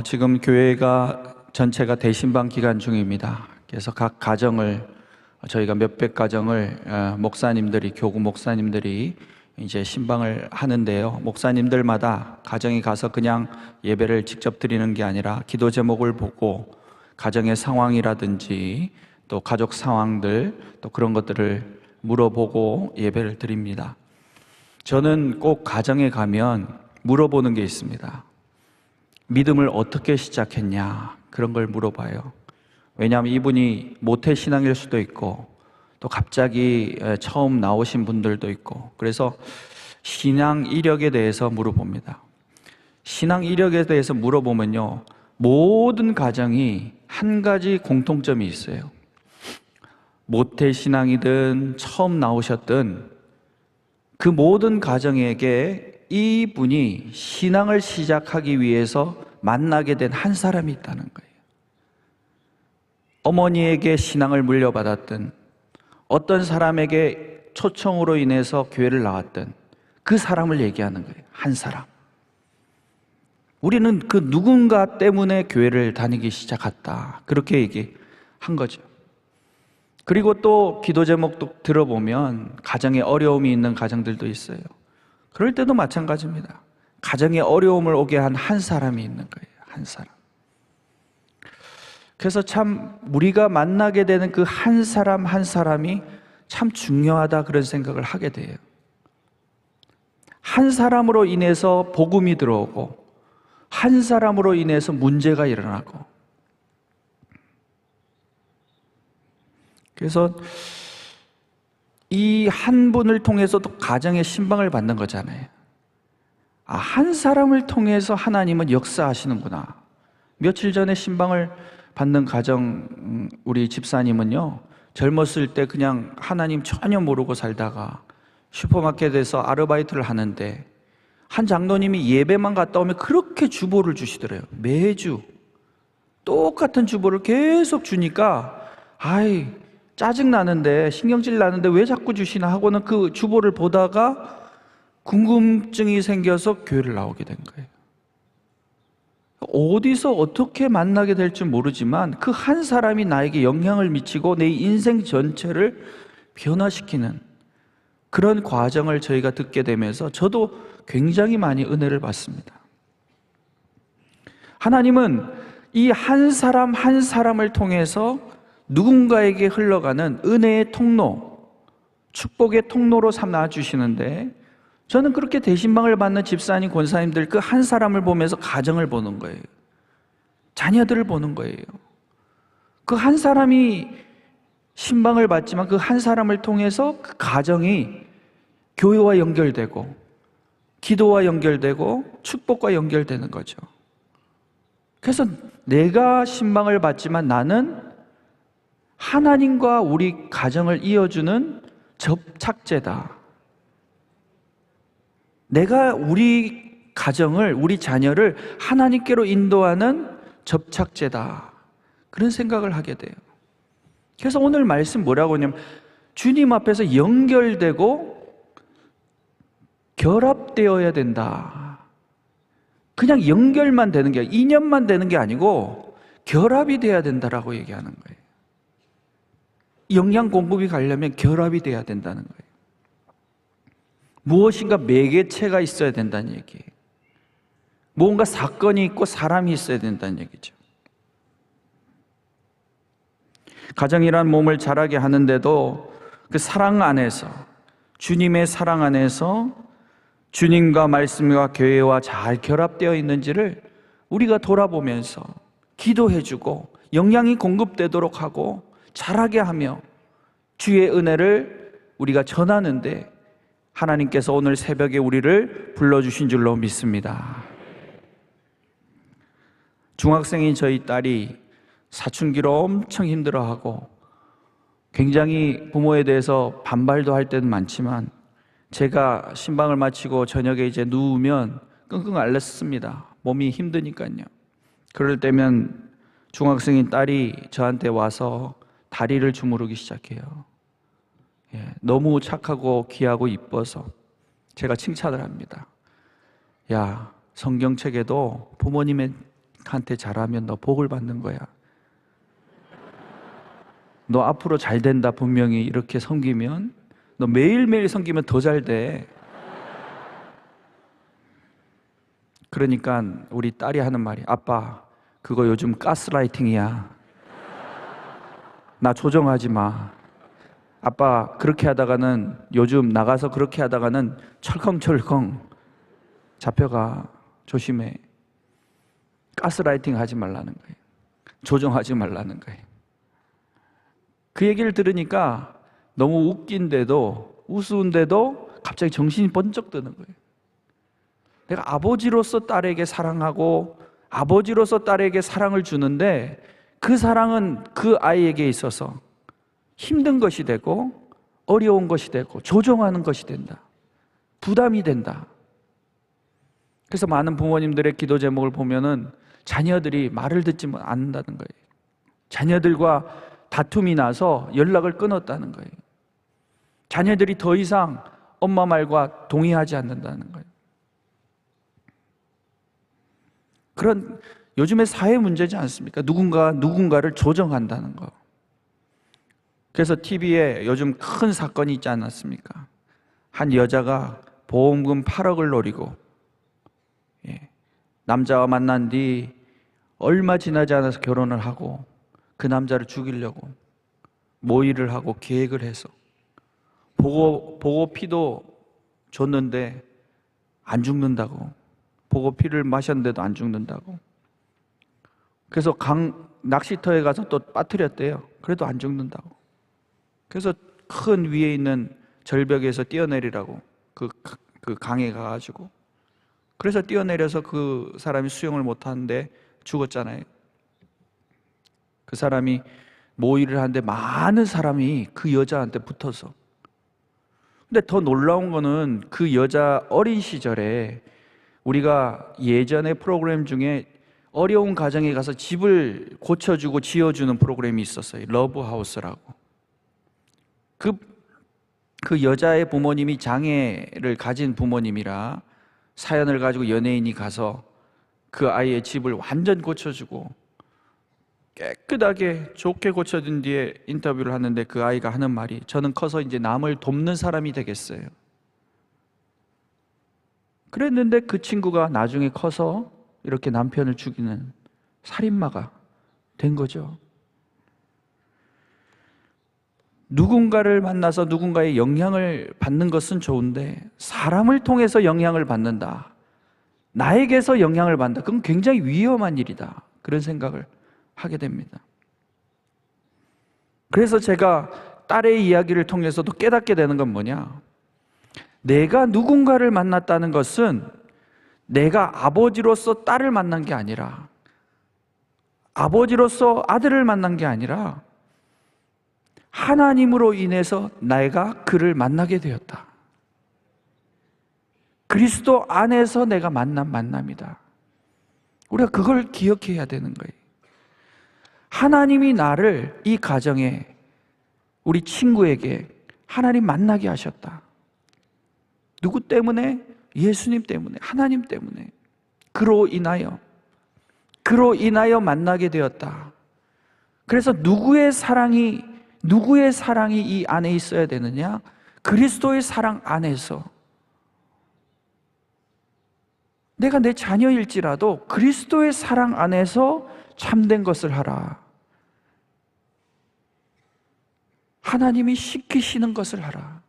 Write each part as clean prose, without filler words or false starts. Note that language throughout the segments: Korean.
지금 교회가 전체가 대신방 기간 중입니다. 그래서 각 가정을 저희가 몇백 가정을 목사님들이 교구 목사님들이 이제 신방을 하는데요. 목사님들마다 가정에 가서 그냥 예배를 직접 드리는 게 아니라 기도 제목을 보고 가정의 상황이라든지 또 가족 상황들 또 그런 것들을 물어보고 예배를 드립니다. 저는 꼭 가정에 가면 물어보는 게 있습니다. 믿음을 어떻게 시작했냐, 그런 걸 물어봐요. 왜냐하면 이분이 모태신앙일 수도 있고 또 갑자기 처음 나오신 분들도 있고, 그래서 신앙 이력에 대해서 물어봅니다. 신앙 이력에 대해서 물어보면요, 모든 가정이 한 가지 공통점이 있어요. 모태신앙이든 처음 나오셨든 그 모든 가정에게 이분이 신앙을 시작하기 위해서 만나게 된 한 사람이 있다는 거예요. 어머니에게 신앙을 물려받았든 어떤 사람에게 초청으로 인해서 교회를 나왔든 그 사람을 얘기하는 거예요. 한 사람. 우리는 그 누군가 때문에 교회를 다니기 시작했다, 그렇게 얘기한 거죠. 그리고 또 기도 제목도 들어보면 가정에 어려움이 있는 가정들도 있어요. 그럴 때도 마찬가지입니다. 가정에 어려움을 오게 한 한 사람이 있는 거예요. 한 사람. 그래서 참 우리가 만나게 되는 그 한 사람 한 사람이 참 중요하다, 그런 생각을 하게 돼요. 한 사람으로 인해서 복음이 들어오고 한 사람으로 인해서 문제가 일어나고, 그래서 이 한 분을 통해서도 가정의 신방을 받는 거잖아요. 한 사람을 통해서 하나님은 역사하시는구나. 며칠 전에 신방을 받는 가정, 우리 집사님은요, 젊었을 때 그냥 하나님 전혀 모르고 살다가 슈퍼마켓에서 아르바이트를 하는데 한 장로님이 예배만 갔다 오면 그렇게 주보를 주시더래요. 매주 똑같은 주보를 계속 주니까 짜증나는데, 신경질 나는데 왜 자꾸 주시나 하고는 그 주보를 보다가 궁금증이 생겨서 교회를 나오게 된 거예요. 어디서 어떻게 만나게 될지 모르지만 그 한 사람이 나에게 영향을 미치고 내 인생 전체를 변화시키는 그런 과정을 저희가 듣게 되면서 저도 굉장히 많이 은혜를 받습니다. 하나님은 이 한 사람 한 사람을 통해서 누군가에게 흘러가는 은혜의 통로, 축복의 통로로 삼아 주시는데, 저는 그렇게 대신방을 받는 집사님, 권사님들 그 한 사람을 보면서 가정을 보는 거예요. 자녀들을 보는 거예요. 그 한 사람이 신방을 받지만 그 한 사람을 통해서 그 가정이 교회와 연결되고 기도와 연결되고 축복과 연결되는 거죠. 그래서 내가 신방을 받지만 나는 하나님과 우리 가정을 이어주는 접착제다. 내가 우리 가정을, 우리 자녀를 하나님께로 인도하는 접착제다, 그런 생각을 하게 돼요. 그래서 오늘 말씀 뭐라고 하냐면 주님 앞에서 연결되고 결합되어야 된다. 그냥 연결만 되는 게, 인연만 되는 게 아니고 결합이 돼야 된다라고 얘기하는 거예요. 영양 공급이 가려면 결합이 돼야 된다는 거예요. 무엇인가 매개체가 있어야 된다는 얘기예요. 뭔가 사건이 있고 사람이 있어야 된다는 얘기죠. 가정이란 몸을 자라게 하는데도 그 사랑 안에서, 주님의 사랑 안에서 주님과 말씀과 교회와 잘 결합되어 있는지를 우리가 돌아보면서 기도해주고 영양이 공급되도록 하고 자라게 하며 주의 은혜를 우리가 전하는데 하나님께서 오늘 새벽에 우리를 불러주신 줄로 믿습니다. 중학생인 저희 딸이 사춘기로 엄청 힘들어하고 굉장히 부모에 대해서 반발도 할 때는 많지만 제가 신방을 마치고 저녁에 이제 누우면 끙끙 앓습니다. 몸이 힘드니까요. 그럴 때면 중학생인 딸이 저한테 와서 다리를 주무르기 시작해요. 너무 착하고 귀하고 이뻐서 제가 칭찬을 합니다. 야, 성경책에도 부모님의 한테 잘하면 너 복을 받는 거야. 너 앞으로 잘 된다. 분명히 이렇게 섬기면, 너 매일매일 섬기면 더 잘 돼. 그러니까 우리 딸이 하는 말이, 아빠 그거 요즘 가스라이팅이야. 나 조정하지 마. 아빠 그렇게 하다가는, 요즘 나가서 그렇게 하다가는 철컹철컹 잡혀가. 조심해. 가스라이팅 하지 말라는 거예요. 조정하지 말라는 거예요. 그 얘기를 들으니까 너무 웃긴데도, 우스운데도 갑자기 정신이 번쩍 드는 거예요. 내가 아버지로서 딸에게 사랑하고 아버지로서 딸에게 사랑을 주는데, 그 사랑은 그 아이에게 있어서 힘든 것이 되고 어려운 것이 되고 조정하는 것이 된다. 부담이 된다. 그래서 많은 부모님들의 기도 제목을 보면은 자녀들이 말을 듣지 않는다는 거예요. 자녀들과 다툼이 나서 연락을 끊었다는 거예요. 자녀들이 더 이상 엄마 말과 동의하지 않는다는 거예요. 그런 요즘의 사회 문제지 않습니까? 누군가를 조정한다는 거. 그래서 TV에 요즘 큰 사건이 있지 않았습니까? 한 여자가 보험금 8억을 노리고, 남자와 만난 뒤 얼마 지나지 않아서 결혼을 하고, 그 남자를 죽이려고 모의를 하고 계획을 해서 보고 피도 줬는데 안 죽는다고, 보고 피를 마셨는데도 안 죽는다고. 그래서 낚시터에 가서 또 빠뜨렸대요. 그래도 안 죽는다고. 그래서 큰 위에 있는 절벽에서 뛰어내리라고, 그 강에 가가지고. 그래서 뛰어내려서 그 사람이 수영을 못하는데 죽었잖아요. 그 사람이 모의를 하는데 많은 사람이 그 여자한테 붙어서. 근데 더 놀라운 거는, 그 여자 어린 시절에 우리가 예전에 프로그램 중에 어려운 가정에 가서 집을 고쳐주고 지어주는 프로그램이 있었어요. 러브하우스라고. 그 여자의 부모님이 장애를 가진 부모님이라 사연을 가지고 연예인이 가서 그 아이의 집을 완전 고쳐주고 깨끗하게 좋게 고쳐준 뒤에 인터뷰를 하는데, 그 아이가 하는 말이, 저는 커서 이제 남을 돕는 사람이 되겠어요. 그랬는데 그 친구가 나중에 커서 이렇게 남편을 죽이는 살인마가 된 거죠. 누군가를 만나서 누군가의 영향을 받는 것은 좋은데, 사람을 통해서 영향을 받는다, 나에게서 영향을 받는다, 그건 굉장히 위험한 일이다. 그런 생각을 하게 됩니다. 그래서 제가 딸의 이야기를 통해서도 깨닫게 되는 건 뭐냐, 내가 누군가를 만났다는 것은 내가 아버지로서 딸을 만난 게 아니라, 아버지로서 아들을 만난 게 아니라, 하나님으로 인해서 내가 그를 만나게 되었다. 그리스도 안에서 내가 만난 만남이다. 우리가 그걸 기억해야 되는 거예요. 하나님이 나를 이 가정에, 우리 친구에게 하나님 만나게 하셨다. 누구 때문에? 예수님 때문에, 하나님 때문에. 그로 인하여 만나게 되었다. 그래서 누구의 사랑이 이 안에 있어야 되느냐? 그리스도의 사랑 안에서. 내가 내 자녀일지라도 그리스도의 사랑 안에서 참된 것을 하라. 하나님이 시키시는 것을 하라.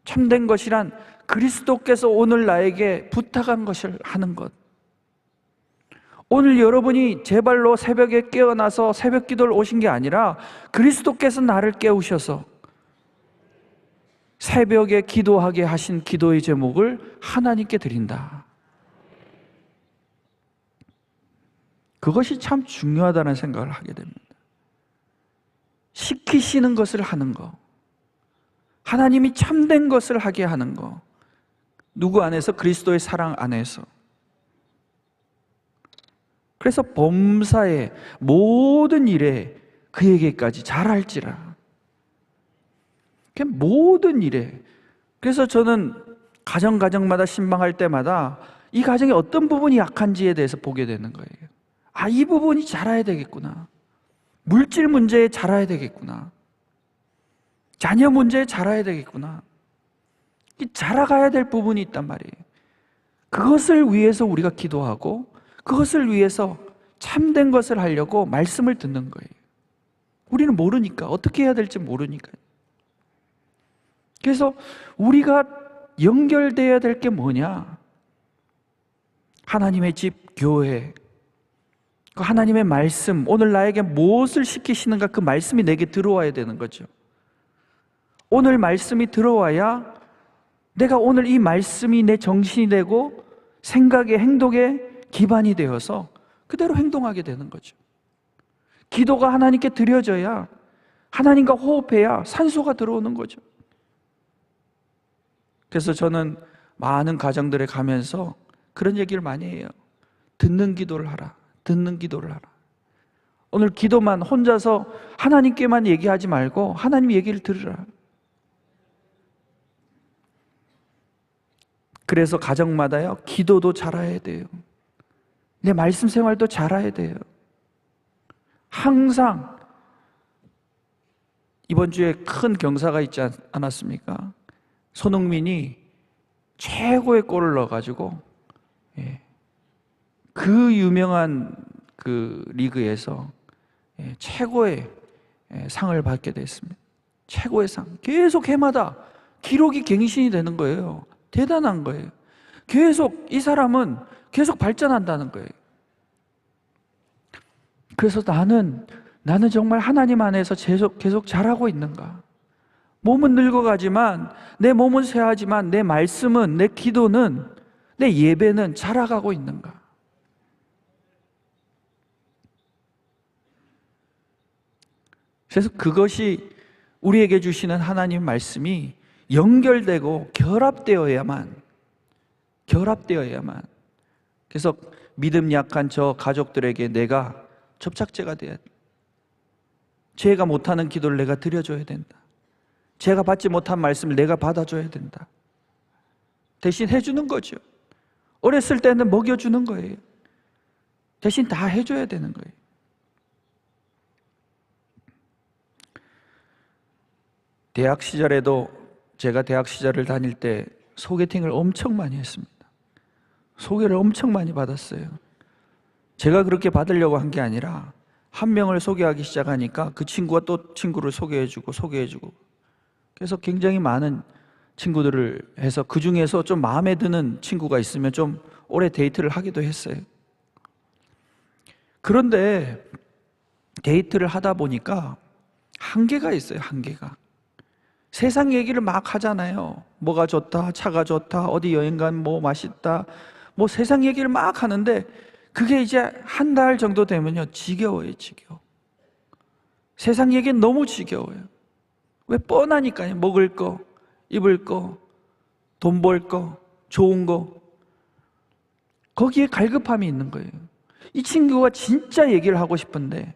참된 것이란 그리스도께서 오늘 나에게 부탁한 것을 하는 것. 오늘 여러분이 제 발로 새벽에 깨어나서 새벽 기도를 오신 게 아니라, 그리스도께서 나를 깨우셔서 새벽에 기도하게 하신 기도의 제목을 하나님께 드린다. 그것이 참 중요하다는 생각을 하게 됩니다. 시키시는 것을 하는 거, 하나님이 참된 것을 하게 하는 거. 누구 안에서? 그리스도의 사랑 안에서. 그래서 범사의 모든 일에 그에게까지 잘할지라. 모든 일에. 그래서 저는 가정마다 신방할 때마다 이 가정의 어떤 부분이 약한지에 대해서 보게 되는 거예요. 아, 이 부분이 자라야 되겠구나. 물질 문제에 자라야 되겠구나. 자녀 문제에 자라야 되겠구나. 자라가야 될 부분이 있단 말이에요. 그것을 위해서 우리가 기도하고 그것을 위해서 참된 것을 하려고 말씀을 듣는 거예요. 우리는 모르니까, 어떻게 해야 될지 모르니까요. 그래서 우리가 연결되어야 될 게 뭐냐? 하나님의 집, 교회, 그 하나님의 말씀, 오늘 나에게 무엇을 시키시는가, 그 말씀이 내게 들어와야 되는 거죠. 오늘 말씀이 들어와야 내가 오늘 이 말씀이 내 정신이 되고 생각의, 행동의 기반이 되어서 그대로 행동하게 되는 거죠. 기도가 하나님께 드려져야, 하나님과 호흡해야 산소가 들어오는 거죠. 그래서 저는 많은 가정들에 가면서 그런 얘기를 많이 해요. 듣는 기도를 하라. 듣는 기도를 하라. 오늘 기도만 혼자서 하나님께만 얘기하지 말고 하나님 얘기를 들으라. 그래서 가정마다요, 기도도 잘해야 돼요. 내 말씀 생활도 잘해야 돼요. 항상 이번 주에 큰 경사가 있지 않았습니까? 손흥민이 최고의 골을 넣어가지고 그 유명한 그 리그에서 최고의 상을 받게 됐습니다. 최고의 상. 계속 해마다 기록이 갱신이 되는 거예요. 대단한 거예요. 계속 이 사람은 계속 발전한다는 거예요. 그래서 나는 정말 하나님 안에서 계속 자라고 있는가? 몸은 늙어가지만, 내 몸은 쇠하지만 내 말씀은, 내 기도는, 내 예배는 자라가고 있는가? 그래서 그것이 우리에게 주시는 하나님 말씀이 연결되고 결합되어야만. 그래서 믿음 약한 저 가족들에게 내가 접착제가 돼야 돼. 제가 못하는 기도를 내가 드려줘야 된다. 제가 받지 못한 말씀을 내가 받아줘야 된다. 대신 해주는 거죠. 어렸을 때는 먹여주는 거예요. 대신 다 해줘야 되는 거예요. 대학 시절에도, 제가 대학 시절을 다닐 때 소개팅을 엄청 많이 했습니다. 소개를 엄청 많이 받았어요. 제가 그렇게 받으려고 한 게 아니라 한 명을 소개하기 시작하니까 그 친구가 또 친구를 소개해주고 그래서 굉장히 많은 친구들을 해서 그 중에서 좀 마음에 드는 친구가 있으면 좀 오래 데이트를 하기도 했어요. 그런데 데이트를 하다 보니까 한계가 있어요. 한계가. 세상 얘기를 막 하잖아요. 뭐가 좋다, 차가 좋다, 어디 여행 가면 뭐 맛있다, 뭐 세상 얘기를 막 하는데 그게 이제 한 달 정도 되면요, 지겨워요. 지겨워. 세상 얘기는 너무 지겨워요. 왜? 뻔하니까요. 먹을 거, 입을 거, 돈 벌 거, 좋은 거, 거기에 갈급함이 있는 거예요. 이 친구가 진짜 얘기를 하고 싶은데,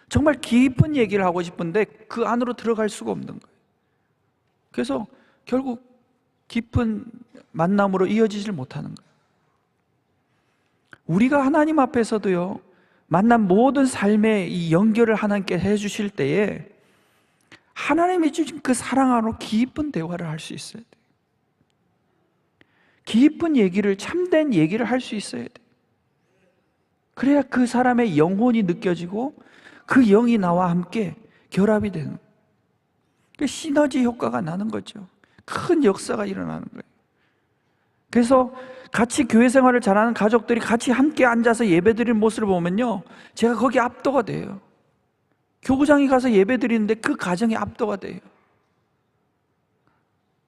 정말 깊은 얘기를 하고 싶은데 그 안으로 들어갈 수가 없는 거예요. 그래서 결국 깊은 만남으로 이어지질 못하는 거예요. 우리가 하나님 앞에서도요, 만난 모든 삶의 이 연결을 하나님께 해주실 때에 하나님이 주신 그 사랑 안으로 깊은 대화를 할 수 있어야 돼요. 깊은 얘기를, 참된 얘기를 할 수 있어야 돼요. 그래야 그 사람의 영혼이 느껴지고 그 영이 나와 함께 결합이 되는 거예요. 그 시너지 효과가 나는 거죠. 큰 역사가 일어나는 거예요. 그래서 같이 교회 생활을 잘하는 가족들이 같이 함께 앉아서 예배드리는 모습을 보면요, 제가 거기 압도가 돼요. 교구장에 가서 예배드리는데 그 가정이 압도가 돼요.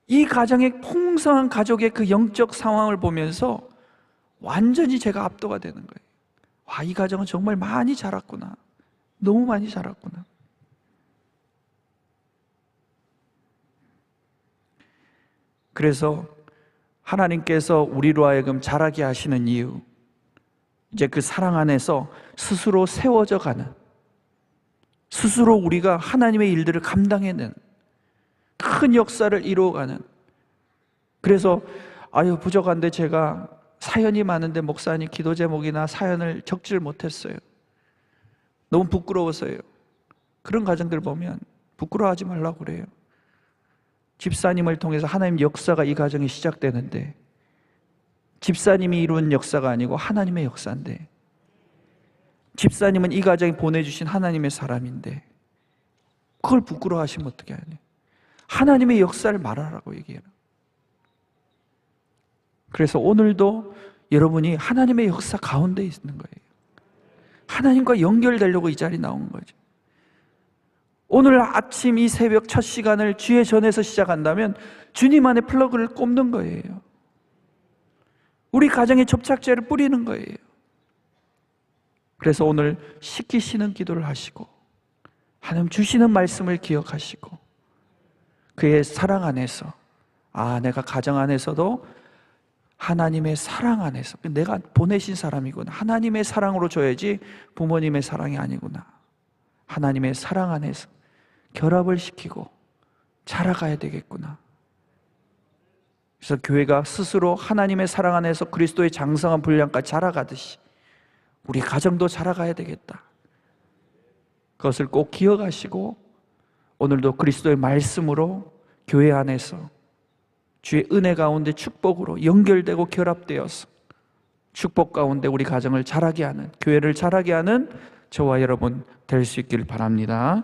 이 가정의 풍성한 가족의 그 영적 상황을 보면서 완전히 제가 압도가 되는 거예요. 와, 이 가정은 정말 많이 자랐구나. 너무 많이 자랐구나. 그래서 하나님께서 우리로 하여금 자라게 하시는 이유, 이제 그 사랑 안에서 스스로 세워져 가는, 스스로 우리가 하나님의 일들을 감당해내는 큰 역사를 이루어가는. 그래서 아유, 부족한데 제가 사연이 많은데 목사님 기도 제목이나 사연을 적지를 못했어요. 너무 부끄러워서요. 그런 가정들 보면 부끄러워하지 말라고 그래요. 집사님을 통해서 하나님 역사가 이 가정이 시작되는데, 집사님이 이룬 역사가 아니고 하나님의 역사인데, 집사님은 이 가정에 보내주신 하나님의 사람인데 그걸 부끄러워하시면 어떻게 하냐. 하나님의 역사를 말하라고 얘기해요. 그래서 오늘도 여러분이 하나님의 역사 가운데 있는 거예요. 하나님과 연결되려고 이 자리에 나온 거죠. 오늘 아침 이 새벽 첫 시간을 주의 전에서 시작한다면 주님 안에 플러그를 꼽는 거예요. 우리 가정에 접착제를 뿌리는 거예요. 그래서 오늘 시키시는 기도를 하시고 하나님 주시는 말씀을 기억하시고 그의 사랑 안에서, 내가 가정 안에서도 하나님의 사랑 안에서, 내가 보내신 사람이구나, 하나님의 사랑으로 줘야지 부모님의 사랑이 아니구나, 하나님의 사랑 안에서 결합을 시키고 자라가야 되겠구나. 그래서 교회가 스스로 하나님의 사랑 안에서 그리스도의 장성한 분량까지 자라가듯이 우리 가정도 자라가야 되겠다. 그것을 꼭 기억하시고 오늘도 그리스도의 말씀으로 교회 안에서 주의 은혜 가운데 축복으로 연결되고 결합되어서 축복 가운데 우리 가정을 자라게 하는, 교회를 자라게 하는 저와 여러분 될 수 있기를 바랍니다.